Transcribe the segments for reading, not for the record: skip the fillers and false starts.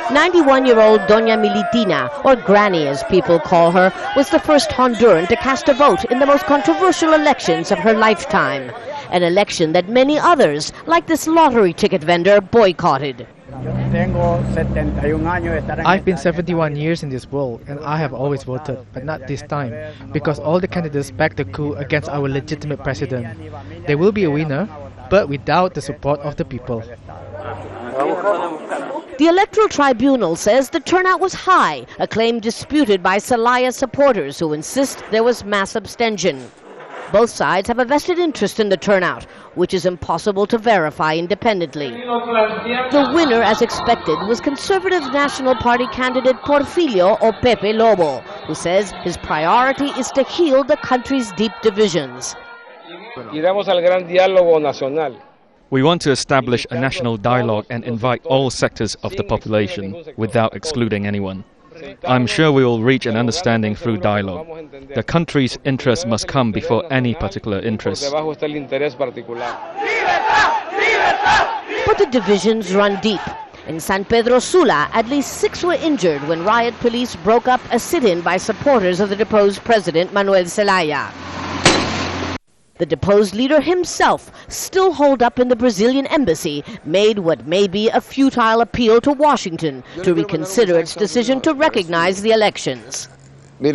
91-year-old Doña Militina, or Granny as people call her, was the first Honduran to cast a vote in the most controversial elections of her lifetime. An election that many others, like this lottery ticket vendor, boycotted. I've been 71 years in this world, and I have always voted, but not this time, because all the candidates backed the coup against our legitimate president. There will be a winner, but without the support of the people. The Electoral Tribunal says the turnout was high, a claim disputed by Zelaya supporters who insist there was mass abstention. Both sides have a vested interest in the turnout, which is impossible to verify independently. The winner, as expected, was Conservative National Party candidate Porfirio or Pepe Lobo, who says his priority is to heal the country's deep divisions. We want to establish a national dialogue and invite all sectors of the population without excluding anyone. I'm sure we will reach an understanding through dialogue. The country's interests must come before any particular interest. But the divisions run deep. In San Pedro Sula, at least 6 were injured when riot police broke up a sit-in by supporters of the deposed president, Manuel Zelaya. The deposed leader himself, still holed up in the Brazilian embassy, made what may be a futile appeal to Washington to reconsider its decision to recognize the elections. We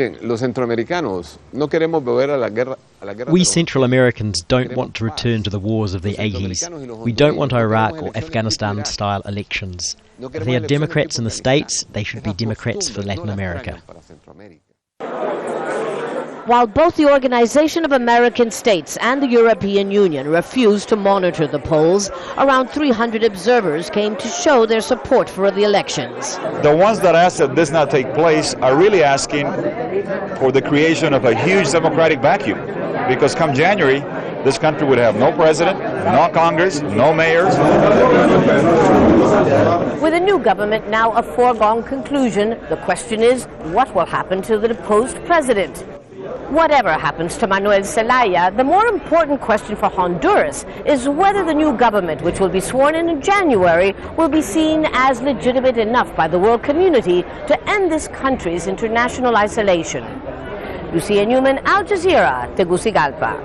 Central Americans don't want to return to the wars of the 80s. We don't want Iraq or Afghanistan-style elections. If there are Democrats in the States, they should be Democrats for Latin America. While both the Organization of American States and the European Union refused to monitor the polls, around 300 observers came to show their support for the elections. The ones that ask that this not take place are really asking for the creation of a huge democratic vacuum, because come January, this country would have no president, no Congress, no mayors. With a new government now a foregone conclusion, the question is, what will happen to the deposed president? Whatever happens to Manuel Zelaya, the more important question for Honduras is whether the new government, which will be sworn in January, will be seen as legitimate enough by the world community to end this country's international isolation. Lucia, Newman, Jazeera, Tegucigalpa.